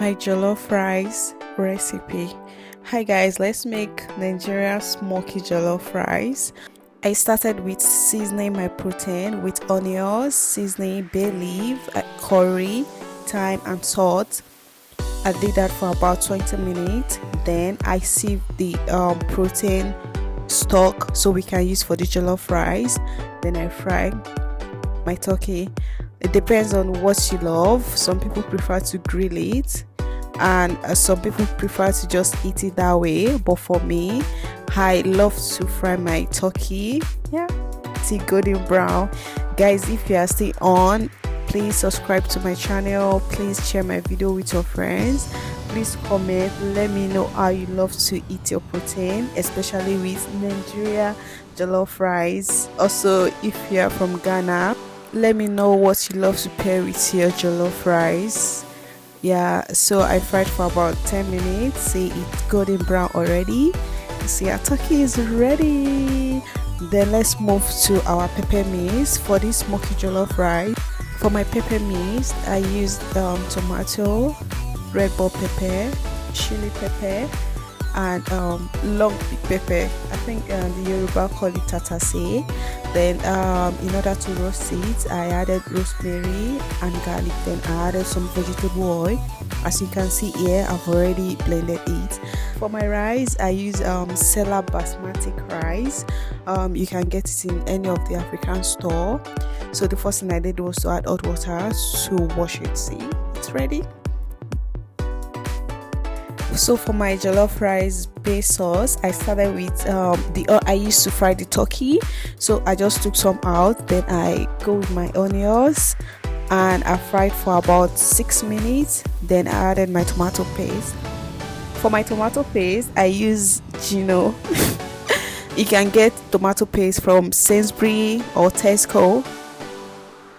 My jollof rice recipe. Hi guys, let's make Nigeria smoky jollof rice. I started with seasoning my protein with onions, seasoning bay leaf, curry, thyme and salt. I did that for about 20 minutes. Then I sieved the protein stock so we can use for the jollof rice. Then I fried my turkey. It depends on what you love. Some people prefer to grill it, and some people prefer to just eat it that way. But for me, I love to fry my turkey. Yeah, see golden brown. Guys, if you are still on, please subscribe to my channel. Please share my video with your friends. Please comment, let me know how you love to eat your protein, especially with Nigeria Jollof Rice. Also, if you are from Ghana, let me know what you love to pair with your jollof rice. Yeah, so I fried for about 10 minutes. See, it's golden brown already. See, our turkey is ready. Then let's move to our pepper mix for this smoky jollof rice. For my pepper mix, I used tomato, red bell pepper, chili pepper, and long pepper. I think the Yoruba call it tatase. Then in order to roast it, I added rosemary and garlic. Then I added some vegetable oil. As you can see here, I've already blended it. For my rice, I use Sela basmati rice. You can get it in any of the African store. So the first thing I did was to add hot water to wash it. See, it's ready. So for my jollof rice base sauce, I started with the oil I used to fry the turkey. So I just took some out. Then I go with my onions and I fried for about 6 minutes. Then I added my tomato paste. For my tomato paste, I use Gino. You can get tomato paste from Sainsbury or Tesco.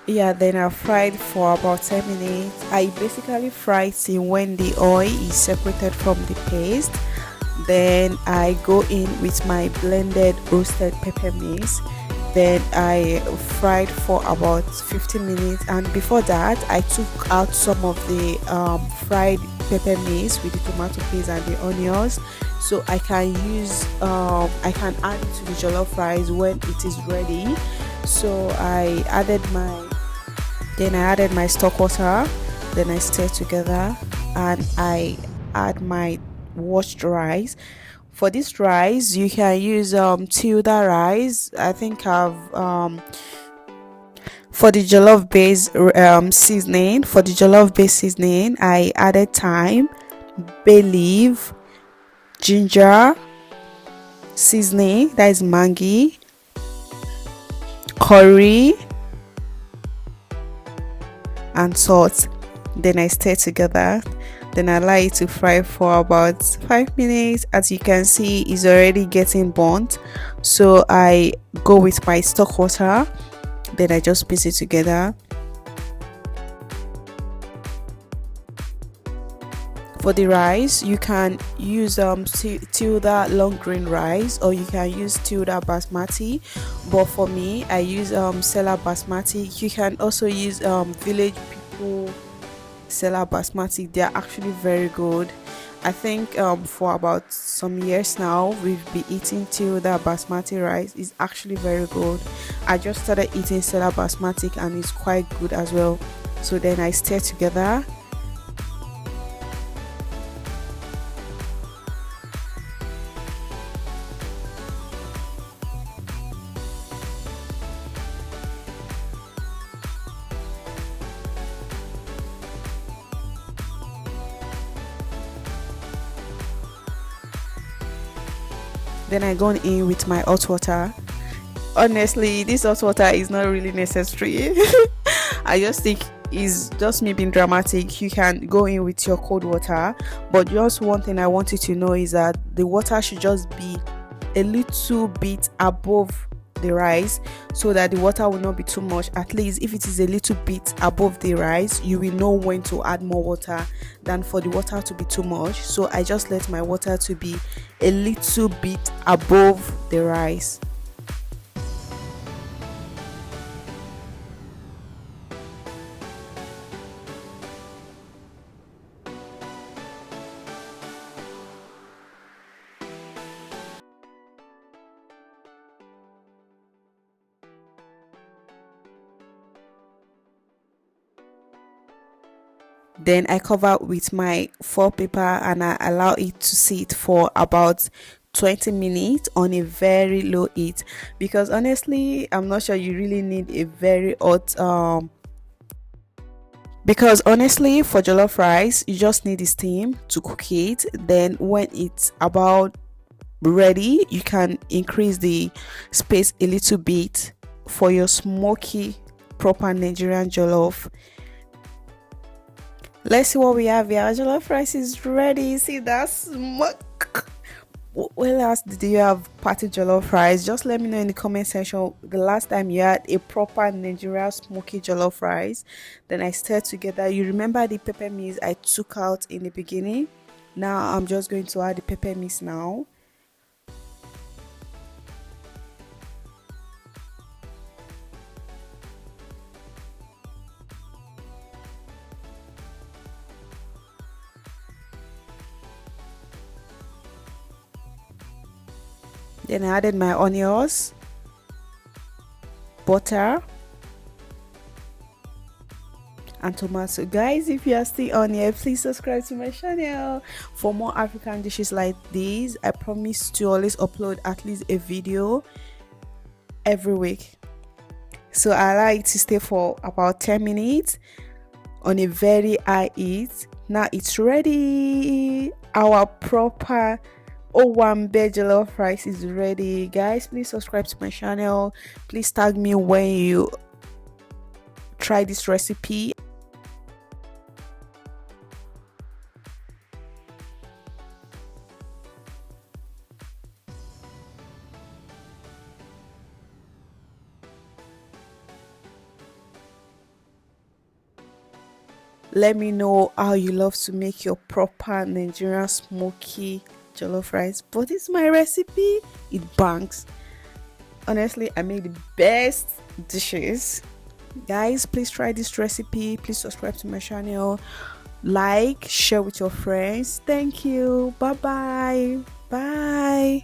Yeah, then I fried for about 10 minutes. I basically fry till when the oil is separated from the paste. Then I go in with my blended roasted pepper mix. Then I fried for about 15 minutes, and before that I took out some of the fried pepper mix with the tomato paste and the onions, so I can use I can add it to the jollof rice when it is ready. So I added my stock water. Then I stir together and I add my washed rice. For this rice, you can use tilda rice. I think I've for the jollof base seasoning. For the jollof base seasoning, I added thyme, bay leaf, ginger, seasoning, that is mangi, curry and salt. Then I stir together. Then I allow it to fry for about 5 minutes. As you can see, it's already getting burnt, so I go with my stock water. Then I just piece it together. For the rice, you can use tilda long grain rice, or you can use tilda basmati, but for me I use Sela basmati. You can also use village people Sela basmati. They are actually very good. I think for about some years now we've been eating tilda basmati rice. Is actually very good. I just started eating Sela basmati and it's quite good as well. So then I stir together. Then I go in with my hot water. Honestly, this hot water is not really necessary. I just think it's just me being dramatic. You can go in with your cold water, but just one thing I want you to know is that the water should just be a little bit above the rice, so that the water will not be too much. At least if it is a little bit above the rice, you will know when to add more water than for the water to be too much. So I just let my water to be a little bit above the rice. Then I cover with my foil paper and I allow it to sit for about 20 minutes on a very low heat, because honestly I'm not sure you really need a very hot because honestly for jollof rice you just need the steam to cook it. Then when it's about ready, you can increase the space a little bit for your smoky proper Nigerian jollof. Let's see what we have here. Our jollof rice is ready. See that smoke. When last did you have party jollof rice? Just let me know in the comment section the last time you had a proper Nigerian smoky jollof rice. Then I stirred together. You remember the pepper mix I took out in the beginning? Now I'm just going to add the pepper mix now. Then I added my onions, butter, and tomato. Guys, if you are still on here, please subscribe to my channel for more African dishes like these. I promise to always upload at least a video every week. So I allow it to stay for about 10 minutes on a very high heat. Now it's ready. Our proper Owambe jollof rice is ready. Guys, please subscribe to my channel. Please tag me when you try this recipe. Let me know how you love to make your proper Nigerian smoky jollof rice. But it's my recipe, it bangs. Honestly, I make the best dishes. Guys, please try this recipe. Please subscribe to my channel, like, share with your friends. Thank you. Bye bye.